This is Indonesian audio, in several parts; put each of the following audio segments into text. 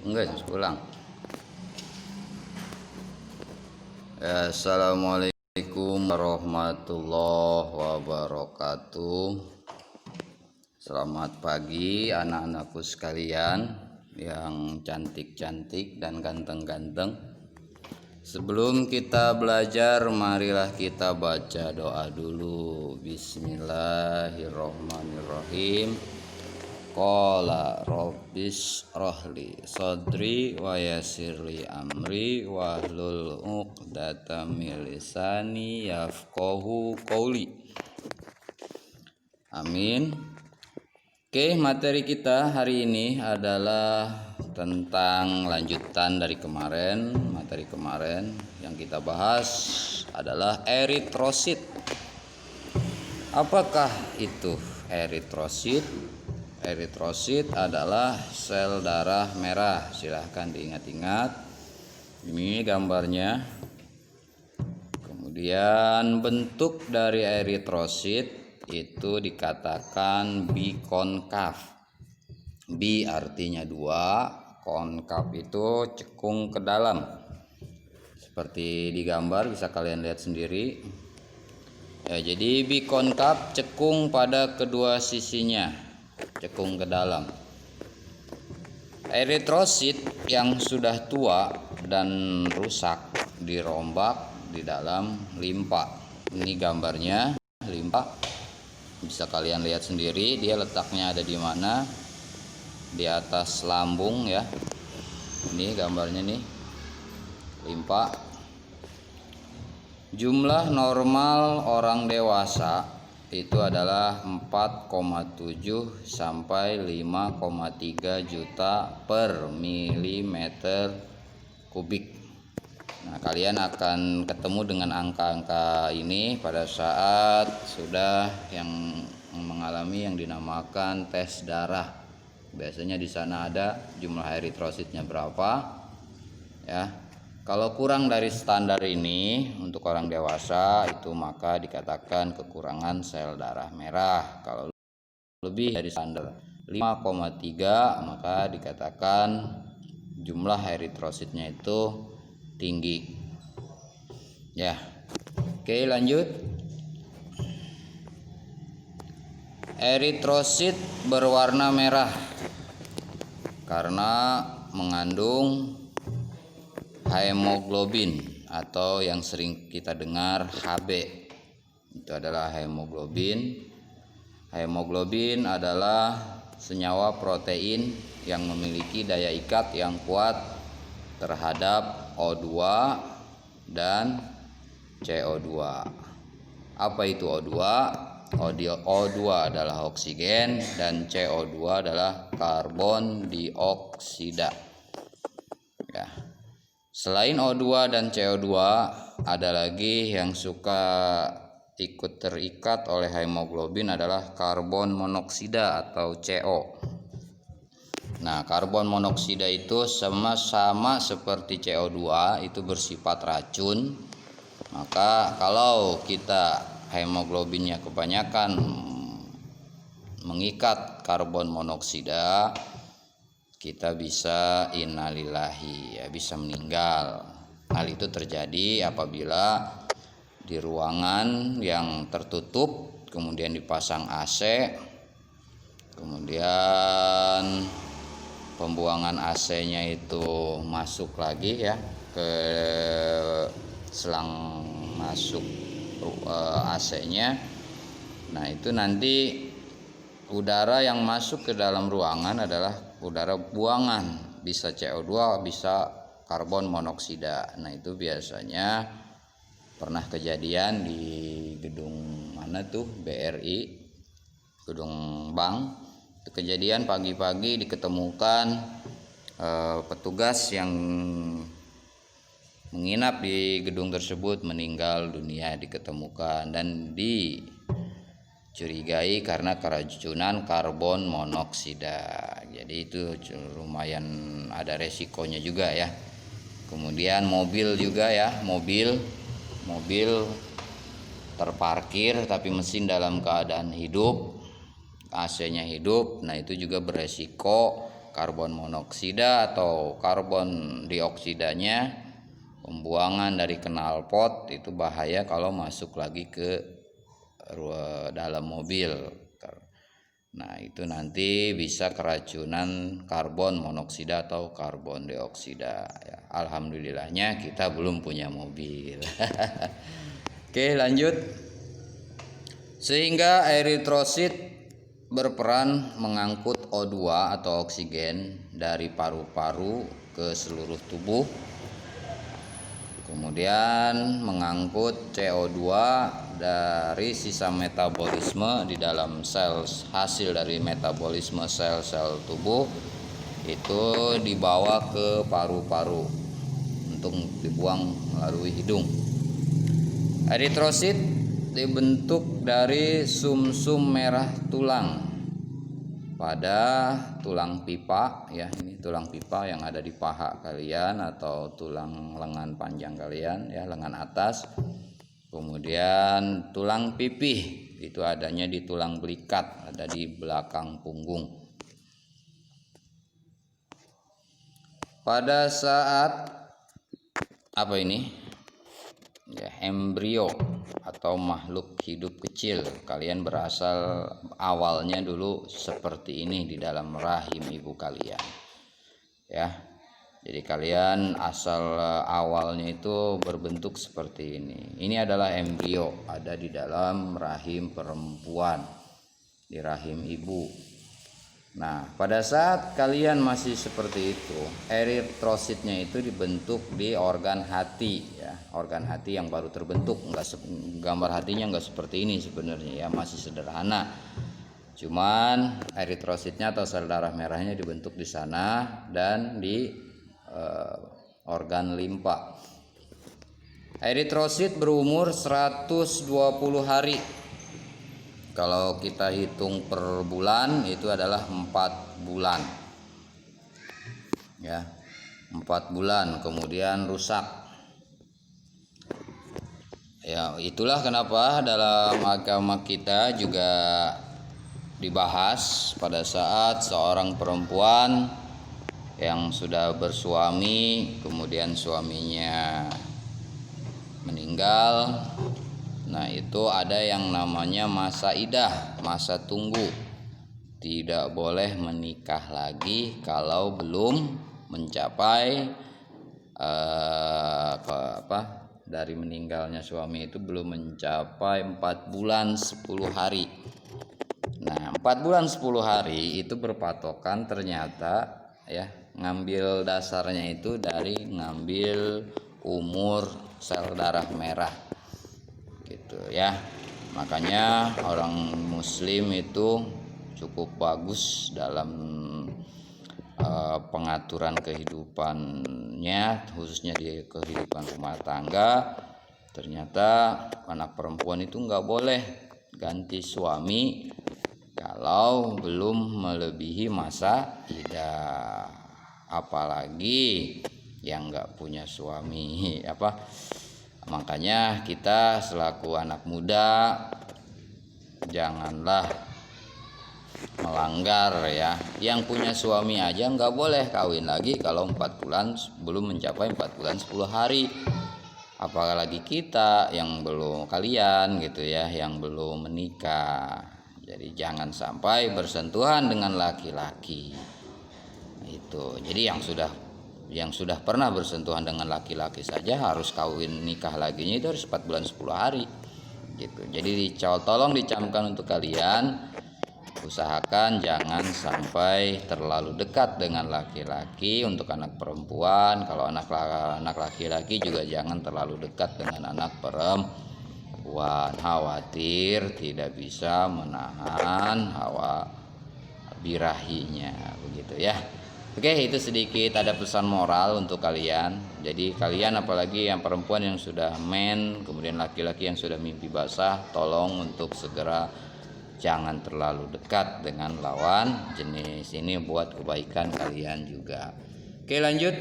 Enggak, ulang. Assalamualaikum warahmatullahi wabarakatuh. Selamat pagi anak-anakku sekalian yang cantik-cantik dan ganteng-ganteng. Sebelum kita belajar, marilah kita baca doa dulu. Bismillahirrahmanirrahim. Qala rabbis rohli sodri wa yassirli amri wahlul uqdatam min lisani yafqahu qauli. Amin. Oke, materi kita hari ini adalah tentang lanjutan dari kemarin. Materi kemarin yang kita bahas adalah eritrosit. Apakah itu eritrosit? Eritrosit adalah sel darah merah. Silahkan diingat-ingat. Ini gambarnya. Kemudian bentuk dari eritrosit itu dikatakan bikonkav. Bi artinya dua, konkav itu cekung ke dalam. Seperti di gambar bisa kalian lihat sendiri. Ya, jadi bikonkav cekung pada kedua sisinya. Cekung ke dalam. Eritrosit yang sudah tua dan rusak dirombak di dalam limpa. Ini gambarnya limpa. Bisa kalian lihat sendiri, dia letaknya ada di mana? Di atas lambung ya. Ini gambarnya nih. Limpa. Jumlah normal orang dewasa itu adalah 4,7 sampai 5,3 juta per milimeter kubik. Nah, kalian akan ketemu dengan angka-angka ini pada saat sudah yang mengalami yang dinamakan tes darah. Biasanya di sana ada jumlah eritrositnya berapa ya. Kalau kurang dari standar ini untuk orang dewasa itu maka dikatakan kekurangan sel darah merah. Kalau lebih dari standar 5,3 maka dikatakan jumlah eritrositnya itu tinggi. Ya. Oke, lanjut. Eritrosit berwarna merah karena mengandung hemoglobin atau yang sering kita dengar Hb. Itu adalah hemoglobin. Hemoglobin adalah senyawa protein yang memiliki daya ikat yang kuat terhadap O2 dan CO2. Apa itu O2? O2 adalah oksigen dan CO2 adalah karbon dioksida. Ya. Selain O2 dan CO2, ada lagi yang suka ikut terikat oleh hemoglobin adalah karbon monoksida atau CO. Nah, karbon monoksida itu sama seperti CO2, itu bersifat racun. Maka kalau kita hemoglobinnya kebanyakan mengikat karbon monoksida, kita bisa innalillahi, ya, bisa meninggal. Hal itu terjadi apabila di ruangan yang tertutup kemudian dipasang AC, kemudian pembuangan AC-nya itu masuk lagi ya ke selang masuk AC-nya. Nah, itu nanti udara yang masuk ke dalam ruangan adalah udara buangan, bisa CO2 bisa karbon monoksida. Nah, itu biasanya pernah kejadian di gedung mana tuh, BRI, gedung bank. Itu kejadian pagi-pagi diketemukan petugas yang menginap di gedung tersebut meninggal dunia, diketemukan dan dicurigai karena keracunan karbon monoksida. Jadi itu lumayan ada resikonya juga ya. Kemudian mobil juga ya, mobil terparkir tapi mesin dalam keadaan hidup, AC-nya hidup. Nah, itu juga beresiko karbon monoksida atau karbon dioksidanya, pembuangan dari knalpot itu bahaya kalau masuk lagi ke dalam mobil. Nah, itu nanti bisa keracunan karbon monoksida atau karbon dioksida ya. Alhamdulillahnya kita belum punya mobil. Oke, lanjut. Sehingga eritrosit berperan mengangkut O2 atau oksigen dari paru-paru ke seluruh tubuh, kemudian mengangkut CO2 dari sisa metabolisme di dalam sel, hasil dari metabolisme sel-sel tubuh itu dibawa ke paru-paru untuk dibuang melalui hidung. Eritrosit dibentuk dari sumsum merah tulang pada tulang pipa ya, ini tulang pipa yang ada di paha kalian atau tulang lengan panjang kalian ya, lengan atas. Kemudian tulang pipih itu adanya di tulang belikat, ada di belakang punggung. Pada saat apa ini? Ya, embrio atau makhluk hidup kecil, kalian berasal awalnya dulu seperti ini di dalam rahim ibu kalian ya. Jadi kalian asal awalnya itu berbentuk seperti ini. Ini adalah embrio, ada di dalam rahim perempuan, di rahim ibu. Nah, pada saat kalian masih seperti itu, eritrositnya itu dibentuk di organ hati ya, organ hati yang baru terbentuk. Gambar hatinya enggak seperti ini sebenarnya ya, masih sederhana. Cuman eritrositnya atau sel darah merahnya dibentuk di sana dan di organ limpa. Eritrosit berumur 120 hari. Kalau kita hitung per bulan itu adalah 4 bulan ya, 4 bulan kemudian rusak ya. Itulah kenapa dalam agama kita juga dibahas pada saat seorang perempuan yang sudah bersuami kemudian suaminya meninggal. Nah, itu ada yang namanya masa idah, masa tunggu. Tidak boleh menikah lagi kalau belum mencapai dari meninggalnya suami itu belum mencapai 4 bulan 10 hari. Nah, 4 bulan 10 hari itu berpatokan ternyata ya, ngambil dasarnya itu dari ngambil umur sel darah merah gitu ya. Makanya orang muslim itu cukup bagus dalam pengaturan kehidupannya, khususnya di kehidupan rumah tangga. Ternyata anak perempuan itu nggak boleh ganti suami kalau belum melebihi masa idah, apalagi yang nggak punya suami Makanya kita selaku anak muda janganlah melanggar ya. Yang punya suami aja nggak boleh kawin lagi kalau 4 bulan belum mencapai 4 bulan 10 hari. Apalagi kita yang belum, kalian gitu ya, yang belum menikah. Jadi jangan sampai bersentuhan dengan laki-laki. Itu. Jadi yang sudah pernah bersentuhan dengan laki-laki saja harus kawin nikah laginya itu harus 4 bulan 10 hari gitu. Jadi tolong dicamkan untuk kalian, usahakan jangan sampai terlalu dekat dengan laki-laki untuk anak perempuan. Kalau anak laki-laki juga jangan terlalu dekat dengan anak perempuan, khawatir tidak bisa menahan hawa birahinya begitu ya. Oke, itu sedikit ada pesan moral untuk kalian. Jadi kalian apalagi yang perempuan yang sudah men, kemudian laki-laki yang sudah mimpi basah, tolong untuk segera jangan terlalu dekat dengan lawan jenis ini buat kebaikan kalian juga. Oke, lanjut.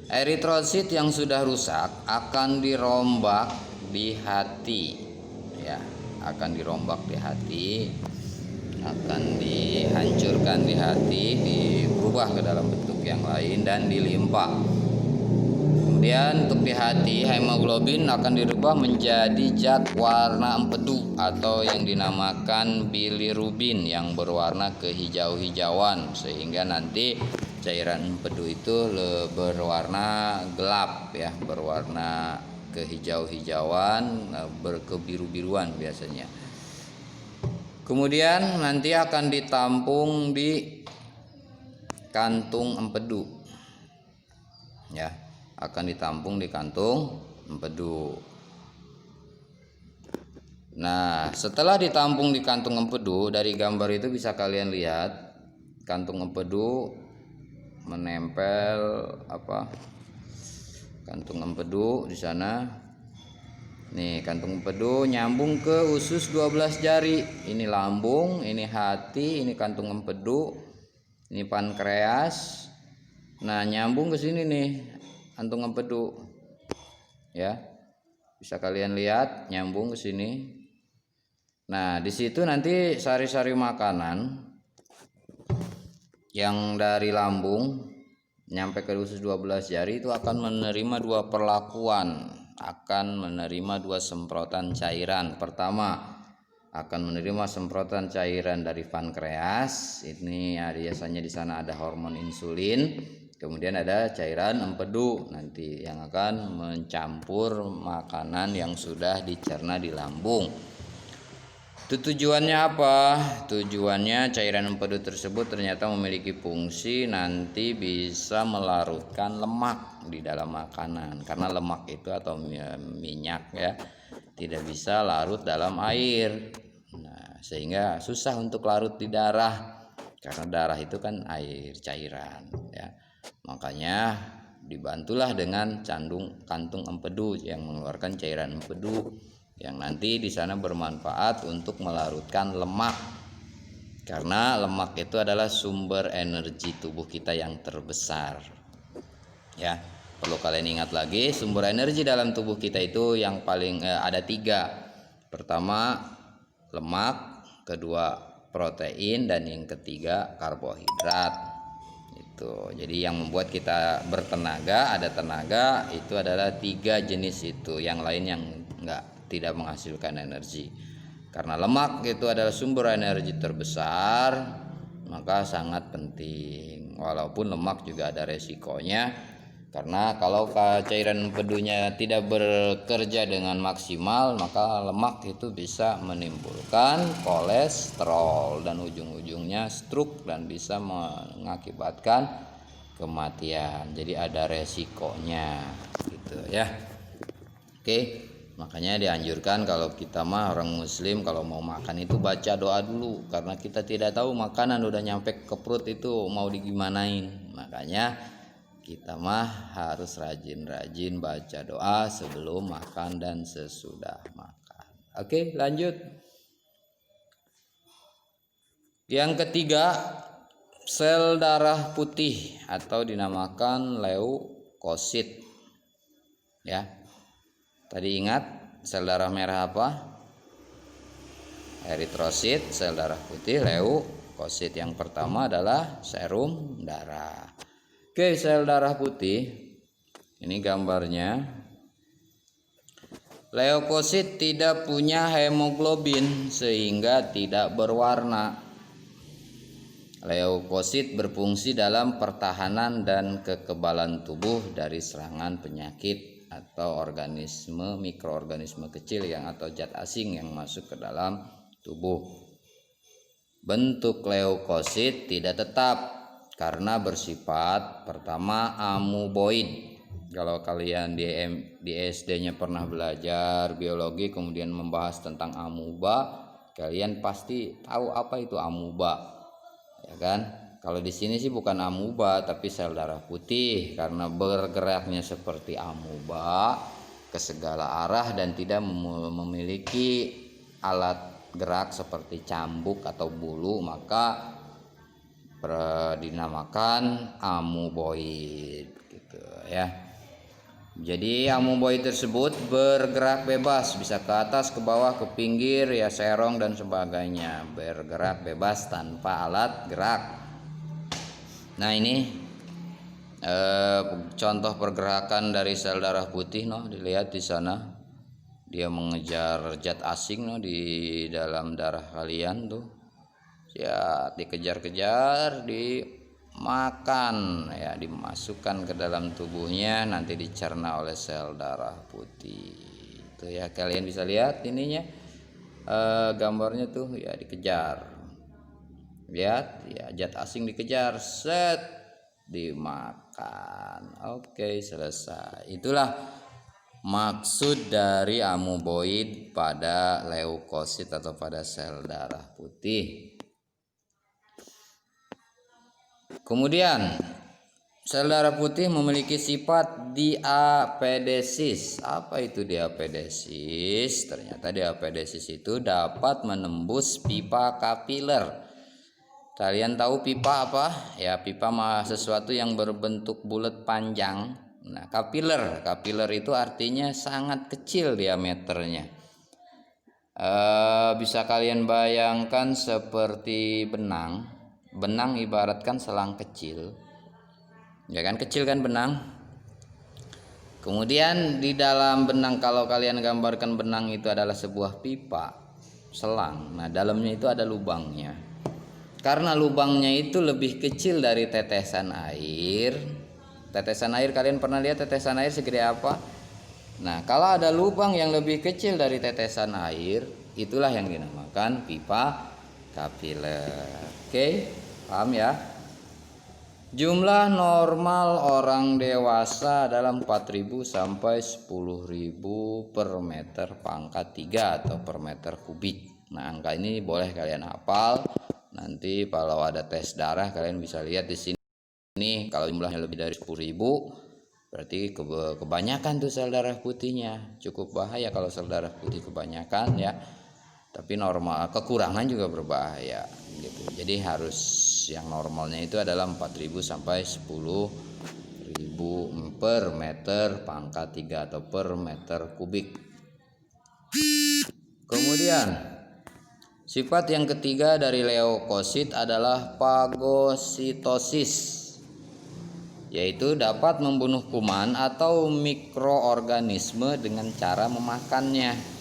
Eritrosit yang sudah rusak akan dirombak di hati ya, akan dirombak di hati. akan dihancurkan di hati, dirubah ke dalam bentuk yang lain dan dilimpa. Kemudian untuk di hati, hemoglobin akan dirubah menjadi zat warna empedu atau yang dinamakan bilirubin yang berwarna kehijau-hijauan, sehingga nanti cairan empedu itu berwarna gelap ya, berwarna kehijau-hijauan, berkebiru-biruan biasanya. Kemudian nanti akan ditampung di kantung empedu ya, akan ditampung di kantung empedu. Nah, setelah ditampung di kantung empedu, dari gambar itu bisa kalian lihat kantung empedu menempel kantung empedu di sana. Nih, kantung empedu nyambung ke usus 12 jari. Ini lambung, ini hati, ini kantung empedu, ini pankreas. Nah, nyambung ke sini nih kantung empedu. Ya. Bisa kalian lihat nyambung ke sini. Nah, di situ nanti sari-sari makanan yang dari lambung nyampe ke usus 12 jari itu akan menerima dua perlakuan, akan menerima dua semprotan cairan. Pertama, akan menerima semprotan cairan dari pankreas. Ini ya, biasanya di sana ada hormon insulin. Kemudian ada cairan empedu nanti yang akan mencampur makanan yang sudah dicerna di lambung. Itu tujuannya apa? Tujuannya cairan empedu tersebut ternyata memiliki fungsi nanti bisa melarutkan lemak di dalam makanan, karena lemak itu atau minyak ya tidak bisa larut dalam air. Nah, sehingga susah untuk larut di darah, karena darah itu kan air cairan ya. Makanya dibantulah dengan kantung empedu yang mengeluarkan cairan empedu yang nanti di sana bermanfaat untuk melarutkan lemak, karena lemak itu adalah sumber energi tubuh kita yang terbesar ya. Perlu kalian ingat lagi, sumber energi dalam tubuh kita itu yang paling ada 3. Pertama lemak, kedua protein, dan yang ketiga karbohidrat. Itu jadi yang membuat kita bertenaga, ada tenaga itu adalah 3 jenis itu. Yang lain yang tidak menghasilkan energi. Karena lemak itu adalah sumber energi terbesar, maka sangat penting. Walaupun lemak juga ada resikonya, karena kalau cairan empedunya tidak bekerja dengan maksimal, maka lemak itu bisa menimbulkan kolesterol dan ujung-ujungnya stroke dan bisa mengakibatkan kematian. Jadi ada resikonya gitu ya. Oke. Makanya dianjurkan kalau kita mah orang muslim, kalau mau makan itu baca doa dulu, karena kita tidak tahu makanan udah nyampe ke perut itu mau digimanain. Makanya kita mah harus rajin-rajin baca doa sebelum makan dan sesudah makan. Oke, lanjut. Yang ketiga, sel darah putih atau dinamakan leukosit ya. Tadi ingat sel darah merah apa? Eritrosit. Sel darah putih leukosit. Yang pertama adalah serum darah. Oke, sel darah putih ini gambarnya. Leukosit tidak punya hemoglobin sehingga tidak berwarna. Leukosit berfungsi dalam pertahanan dan kekebalan tubuh dari serangan penyakit atau mikroorganisme kecil atau zat asing yang masuk ke dalam tubuh. Bentuk leukosit tidak tetap karena bersifat pertama amuboid. Kalau kalian di SD-nya pernah belajar biologi kemudian membahas tentang amuba, kalian pasti tahu apa itu amuba. Ya kan? Kalau di sini sih bukan amuba tapi sel darah putih, karena bergeraknya seperti amuba ke segala arah dan tidak memiliki alat gerak seperti cambuk atau bulu, maka dinamakan amuboid gitu ya. Jadi amoeboid tersebut bergerak bebas, bisa ke atas, ke bawah, ke pinggir, ya serong dan sebagainya, bergerak bebas tanpa alat gerak. Nah ini contoh pergerakan dari sel darah putih, dilihat di sana, dia mengejar zat asing di dalam darah kalian tuh, ya dikejar-kejar, dimakan, ya dimasukkan ke dalam tubuhnya, nanti dicerna oleh sel darah putih. Itu ya, kalian bisa lihat ininya, gambarnya tuh, ya dikejar, lihat ya, zat asing dikejar, set, dimakan. Oke, selesai. Itulah maksud dari amoeboid pada leukosit atau pada sel darah putih. Kemudian sel darah putih memiliki sifat diapedesis. Apa itu diapedesis? Ternyata diapedesis itu dapat menembus pipa kapiler. Kalian tahu pipa apa? Ya, pipa mah sesuatu yang berbentuk bulat panjang. Nah, kapiler itu artinya sangat kecil diameternya. Bisa kalian bayangkan seperti benang. Benang ibaratkan selang kecil. Ya kan, kecil kan benang. Kemudian di dalam benang, kalau kalian gambarkan benang itu adalah sebuah pipa, selang. Nah, dalamnya itu ada lubangnya. Karena lubangnya itu lebih kecil dari tetesan air. Tetesan air, kalian pernah lihat tetesan air segede apa? Nah, kalau ada lubang yang lebih kecil dari tetesan air, itulah yang dinamakan pipa kapiler. Oke, paham ya? Jumlah normal orang dewasa adalah 4.000 sampai 10.000 per meter pangkat 3 atau per meter kubik. Nah, angka ini boleh kalian hafal. Nanti kalau ada tes darah kalian bisa lihat di sini. Kalau jumlahnya lebih dari 10.000 berarti kebanyakan tuh sel darah putihnya. Cukup bahaya kalau sel darah putih kebanyakan ya. Tapi normal, kekurangan juga berbahaya gitu. Jadi harus yang normalnya itu adalah 4.000 sampai 10.000 per meter pangkat 3 atau per meter kubik. Kemudian sifat yang ketiga dari leukosit adalah fagositosis, yaitu dapat membunuh kuman atau mikroorganisme dengan cara memakannya.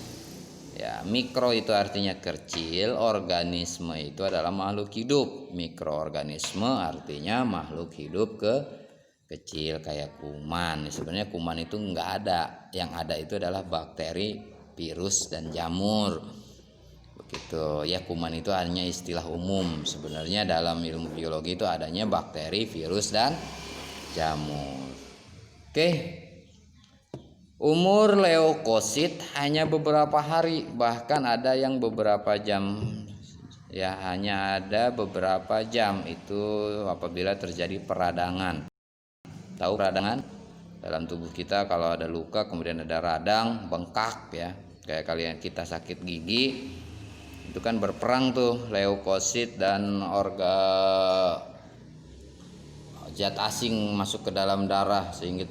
Ya, mikro itu artinya kecil, organisme itu adalah makhluk hidup. Mikroorganisme artinya makhluk hidup kecil kayak kuman. Sebenarnya kuman itu enggak ada. Yang ada itu adalah bakteri, virus, dan jamur. Begitu ya, kuman itu hanya istilah umum. Sebenarnya dalam ilmu biologi itu adanya bakteri, virus, dan jamur. Oke. Umur leukosit hanya beberapa hari, bahkan ada yang beberapa jam. Ya, hanya ada beberapa jam itu apabila terjadi peradangan. Tahu peradangan? Dalam tubuh kita kalau ada luka kemudian ada radang, bengkak ya. Kayak kalian kita sakit gigi, itu kan berperang tuh leukosit dan zat asing masuk ke dalam darah sehingga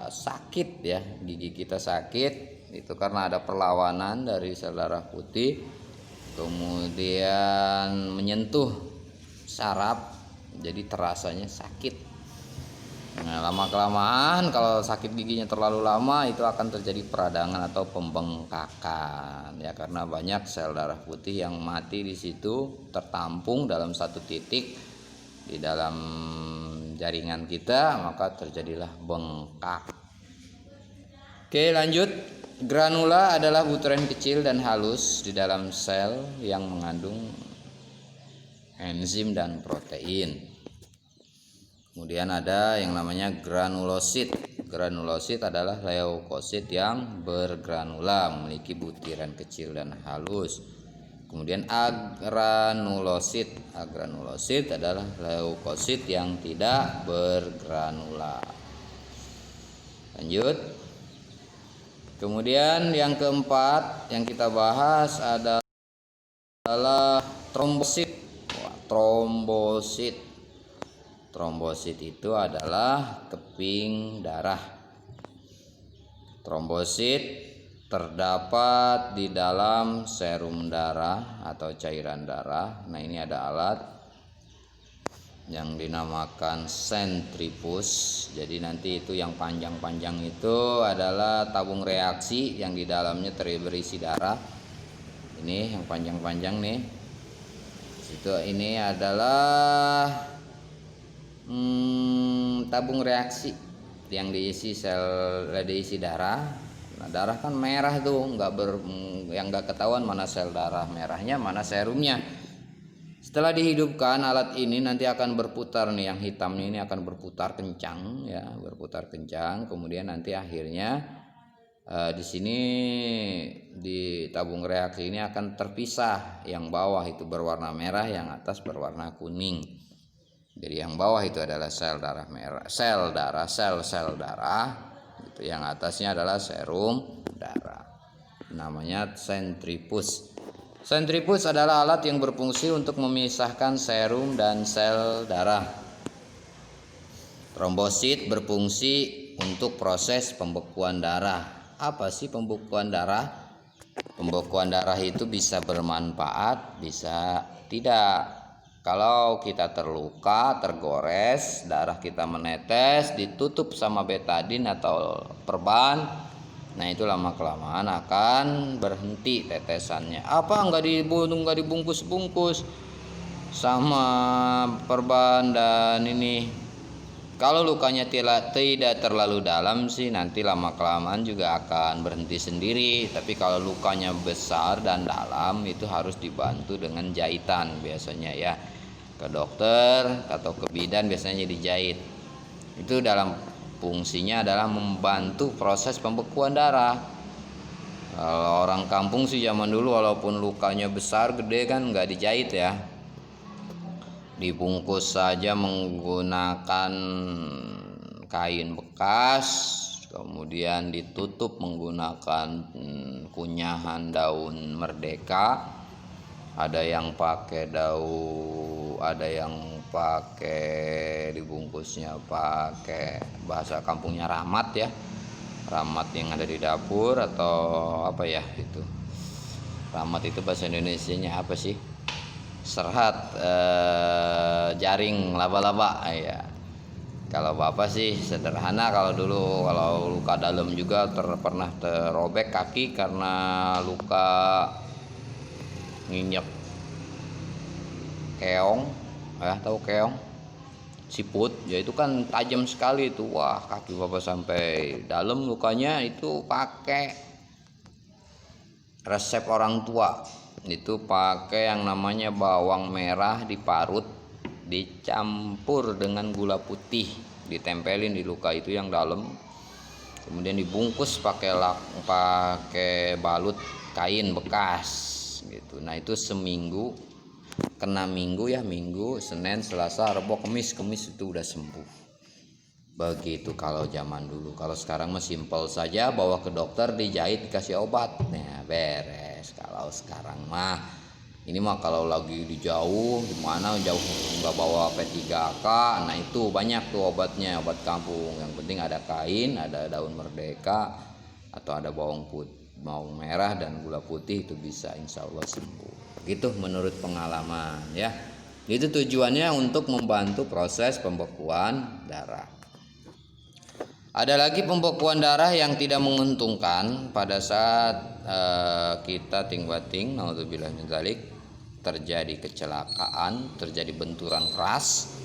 sakit ya, gigi kita sakit. Itu karena ada perlawanan dari sel darah putih, kemudian menyentuh saraf, jadi terasanya sakit. Nah, lama-kelamaan kalau sakit giginya terlalu lama itu akan terjadi peradangan atau pembengkakan ya, karena banyak sel darah putih yang mati di situ, tertampung dalam satu titik di dalam jaringan kita, maka terjadilah bengkak. Oke, lanjut. Granula adalah butiran kecil dan halus di dalam sel yang mengandung enzim dan protein. Kemudian ada yang namanya granulosit. Granulosit adalah leukosit yang bergranula, memiliki butiran kecil dan halus. Kemudian agranulosit. Agranulosit adalah leukosit yang tidak bergranula. Lanjut. Kemudian yang keempat yang kita bahas adalah trombosit. Trombosit. Trombosit itu adalah keping darah. Trombosit terdapat di dalam serum darah atau cairan darah. Nah, ini ada alat yang dinamakan sentrifus. Jadi nanti itu yang panjang-panjang itu adalah tabung reaksi yang di dalamnya berisi darah. Ini yang panjang-panjang nih. Ini adalah tabung reaksi yang diisi darah. Nah, darah kan merah tuh, yang nggak ketahuan mana sel darah merahnya, mana serumnya. Setelah dihidupkan, alat ini nanti akan berputar nih, yang hitamnya ini akan berputar kencang ya, berputar kencang. Kemudian nanti akhirnya di sini di tabung reaksi ini akan terpisah, yang bawah itu berwarna merah, yang atas berwarna kuning. Jadi yang bawah itu adalah sel darah merah, sel darah, gitu. Yang atasnya adalah serum darah. Namanya sentrifus. Sentrifus adalah alat yang berfungsi untuk memisahkan serum dan sel darah. Trombosit berfungsi untuk proses pembekuan darah. Apa sih pembekuan darah? Pembekuan darah itu bisa bermanfaat, bisa tidak. Kalau kita terluka, tergores, darah kita menetes, ditutup sama betadin atau perban, nah itu lama-kelamaan akan berhenti tetesannya. Apa nggak dibungkus-bungkus sama perban dan ini? Kalau lukanya tidak terlalu dalam sih, nanti lama-kelamaan juga akan berhenti sendiri. Tapi kalau lukanya besar dan dalam, itu harus dibantu dengan jahitan biasanya ya. Ke dokter atau ke bidan biasanya dijahit. Itu dalam fungsinya adalah membantu proses pembekuan darah. Kalau orang kampung sih zaman dulu, walaupun lukanya besar gede kan nggak dijahit ya, dibungkus saja menggunakan kain bekas, kemudian ditutup menggunakan kunyahan daun merdeka. Ada yang pakai daun, ada yang pakai dibungkusnya pakai bahasa kampungnya ramat ya, ramat yang ada di dapur, atau apa ya itu, ramat itu bahasa Indonesianya apa sih, serhat, jaring laba-laba ya. Kalau bapak sih sederhana. Kalau dulu kalau luka dalam juga pernah terobek kaki karena luka nginjek keong ya, tahu keong, siput ya, itu kan tajam sekali itu. Wah, kaki bapak sampai dalam lukanya. Itu pakai resep orang tua, itu pakai yang namanya bawang merah diparut, dicampur dengan gula putih, ditempelin di luka itu yang dalam, kemudian dibungkus pakai balut kain bekas gitu. Nah itu seminggu, kena minggu ya, Minggu, Senin, Selasa, Rabu, Kamis itu udah sembuh. Begitu kalau zaman dulu. Kalau sekarang mah simpel saja, bawa ke dokter, dijahit, dikasih obat, nah beres. Kalau sekarang mah ini mah kalau lagi di jauh, gimana jauh nggak bawa P3K, nah itu banyak tuh obatnya, obat kampung. Yang penting ada kain, ada daun merdeka, atau ada bawang merah dan gula putih, itu bisa insya Allah sembuh. Gitu menurut pengalaman ya. Itu tujuannya untuk membantu proses pembekuan darah. Ada lagi pembekuan darah yang tidak menguntungkan pada saat kita ting-bating, naudzubillah min dzalik, terjadi kecelakaan, terjadi benturan keras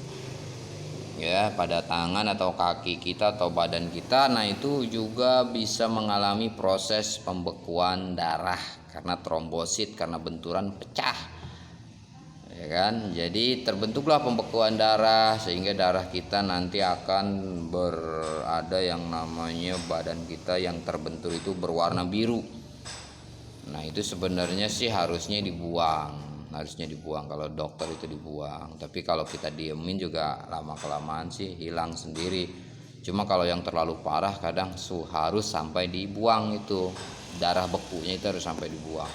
ya pada tangan atau kaki kita atau badan kita. Nah itu juga bisa mengalami proses pembekuan darah karena trombosit, karena benturan pecah ya kan. Jadi terbentuklah pembekuan darah, sehingga darah kita nanti akan ada yang namanya badan kita yang terbentur itu berwarna biru. Nah itu sebenarnya sih harusnya dibuang kalau dokter itu dibuang. Tapi kalau kita diemin juga lama kelamaan sih hilang sendiri. Cuma kalau yang terlalu parah kadang harus sampai dibuang, itu darah bekunya itu harus sampai dibuang,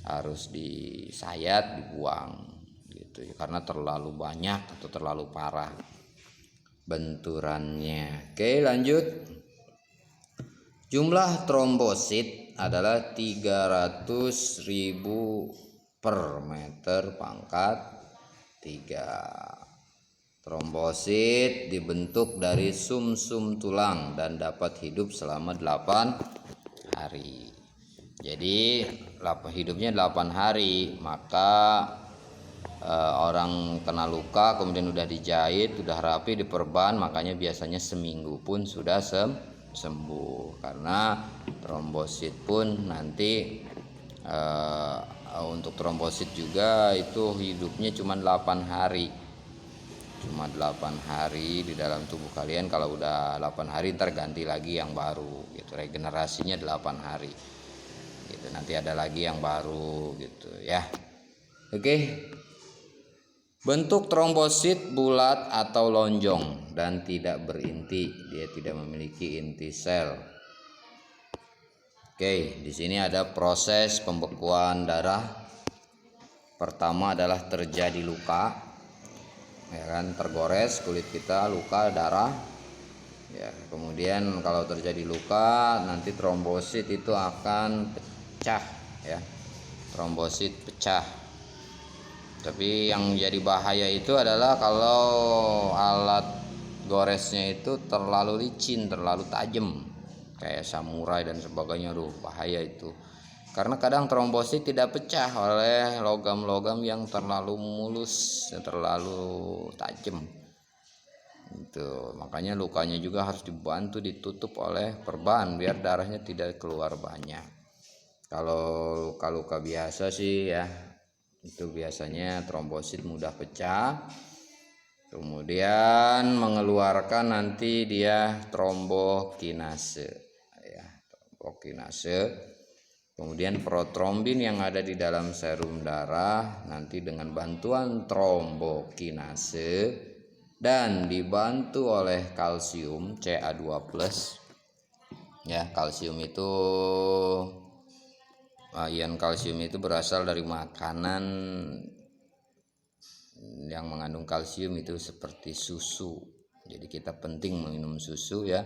harus disayat, dibuang gitu ya, karena terlalu banyak atau terlalu parah benturannya. Oke, lanjut. Jumlah trombosit adalah 300.000 per meter pangkat 3. Trombosit dibentuk dari sum-sum tulang dan dapat hidup selama 8 hari. Jadi hidupnya 8 hari, maka orang kena luka kemudian udah dijahit, udah rapi, diperban, makanya biasanya seminggu pun sudah sembuh. Karena trombosit pun nanti untuk trombosit juga itu hidupnya cuma 8 hari. Cuma 8 hari di dalam tubuh kalian. Kalau udah 8 hari ntar ganti lagi yang baru gitu. Regenerasinya 8 hari gitu. Nanti ada lagi yang baru gitu ya. Oke. Bentuk trombosit bulat atau lonjong dan tidak berinti. Dia tidak memiliki inti sel. Oke, di sini ada proses pembekuan darah. Pertama adalah terjadi luka, ya kan, tergores kulit kita, luka darah. Ya, kemudian kalau terjadi luka, nanti trombosit itu akan pecah, ya. Trombosit pecah. Tapi yang jadi bahaya itu adalah kalau alat goresnya itu terlalu licin, terlalu tajam, kayak samurai dan sebagainya. Aduh, bahaya itu. Karena kadang trombosit tidak pecah oleh logam-logam yang terlalu mulus, terlalu tajam. Itu makanya lukanya juga harus dibantu ditutup oleh perban biar darahnya tidak keluar banyak. Kalau luka-luka biasa sih ya, itu biasanya trombosit mudah pecah, kemudian mengeluarkan nanti dia trombokinase, ya, trombokinase. Kemudian protrombin yang ada di dalam serum darah nanti dengan bantuan trombokinase dan dibantu oleh kalsium Ca2+. Ya, kalsium itu ion kalsium itu berasal dari makanan yang mengandung kalsium itu seperti susu. Jadi kita penting minum susu ya.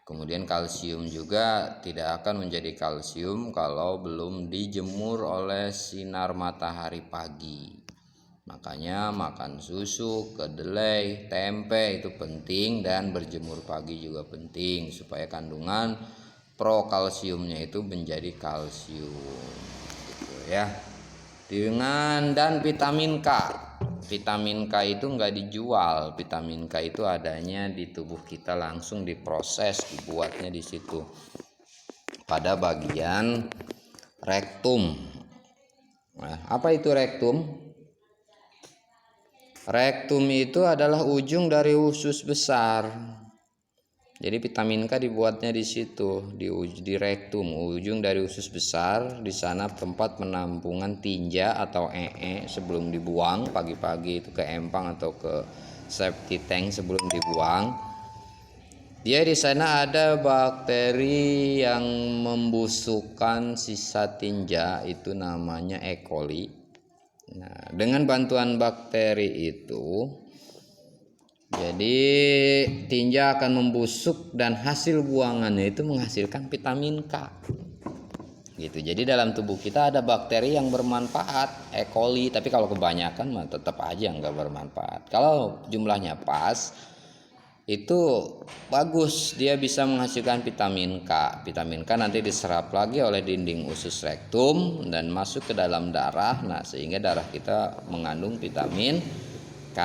Kemudian kalsium juga tidak akan menjadi kalsium kalau belum dijemur oleh sinar matahari pagi. Makanya makan susu, kedelai, tempe itu penting, dan berjemur pagi juga penting supaya kandungan prokalsiumnya itu menjadi kalsium gitu ya. Dan vitamin K. Vitamin K itu nggak dijual. Vitamin K itu adanya di tubuh kita, langsung diproses, dibuatnya di situ pada bagian rektum. Nah, apa itu rektum? Rektum itu adalah ujung dari usus besar. Jadi vitamin K dibuatnya di situ, di rektum, ujung dari usus besar. Di sana tempat penampungan tinja atau sebelum dibuang pagi-pagi itu ke empang atau ke septic tank sebelum dibuang. Dia di sana ada bakteri yang membusukkan sisa tinja, itu namanya E. coli. Nah, dengan bantuan bakteri itu, jadi tinja akan membusuk dan hasil buangannya itu menghasilkan vitamin K. Gitu. Jadi dalam tubuh kita ada bakteri yang bermanfaat, E. coli, tapi kalau kebanyakan mah tetap aja nggak bermanfaat. Kalau jumlahnya pas, itu bagus, dia bisa menghasilkan vitamin K. Vitamin K nanti diserap lagi oleh dinding usus rektum dan masuk ke dalam darah. Nah, sehingga darah kita mengandung vitamin K.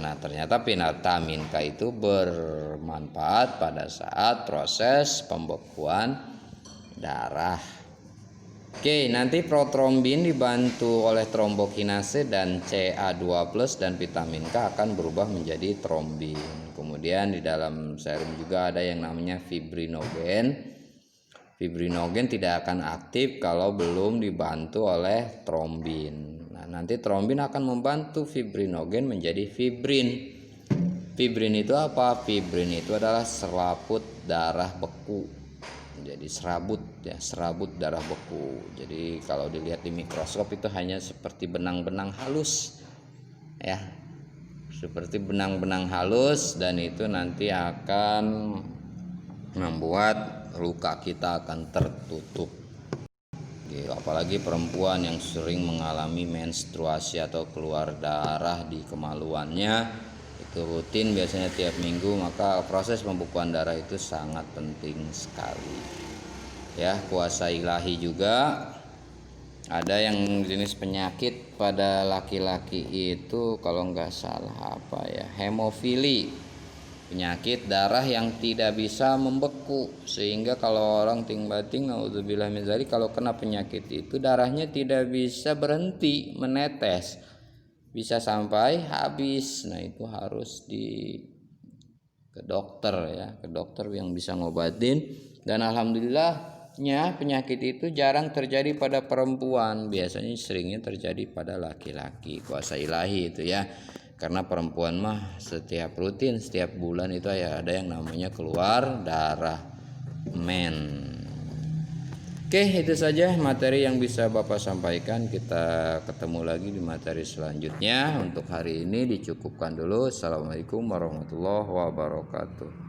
Nah, ternyata vitamin K itu bermanfaat pada saat proses pembekuan darah. Oke, nanti protrombin dibantu oleh trombokinase dan Ca2+ dan vitamin K akan berubah menjadi trombin. Kemudian di dalam serum juga ada yang namanya fibrinogen. Fibrinogen tidak akan aktif kalau belum dibantu oleh trombin. Nah, nanti trombin akan membantu fibrinogen menjadi fibrin. Fibrin itu apa? Fibrin itu adalah selaput darah beku. Jadi serabut darah beku. Jadi kalau dilihat di mikroskop itu hanya seperti benang-benang halus, ya, seperti benang-benang halus, dan itu nanti akan membuat luka kita akan tertutup. Apalagi perempuan yang sering mengalami menstruasi atau keluar darah di kemaluannya, itu rutin biasanya tiap minggu, maka proses pembekuan darah itu sangat penting sekali. Ya, kuasa ilahi juga. Ada yang jenis penyakit pada laki-laki itu kalau nggak salah apa ya, hemofili, penyakit darah yang tidak bisa membeku, sehingga kalau orang ting bating, naudzubillah min dzalik, kalau kena penyakit itu darahnya tidak bisa berhenti menetes, bisa sampai habis. Nah itu harus ke dokter ya, ke dokter yang bisa ngobatin. Dan alhamdulillahnya penyakit itu jarang terjadi pada perempuan, biasanya seringnya terjadi pada laki-laki. Kuasa ilahi itu ya, karena perempuan mah setiap bulan itu ya ada yang namanya keluar darah men. Oke, itu saja materi yang bisa Bapak sampaikan. Kita ketemu lagi di materi selanjutnya. Untuk hari ini dicukupkan dulu. Assalamualaikum warahmatullahi wabarakatuh.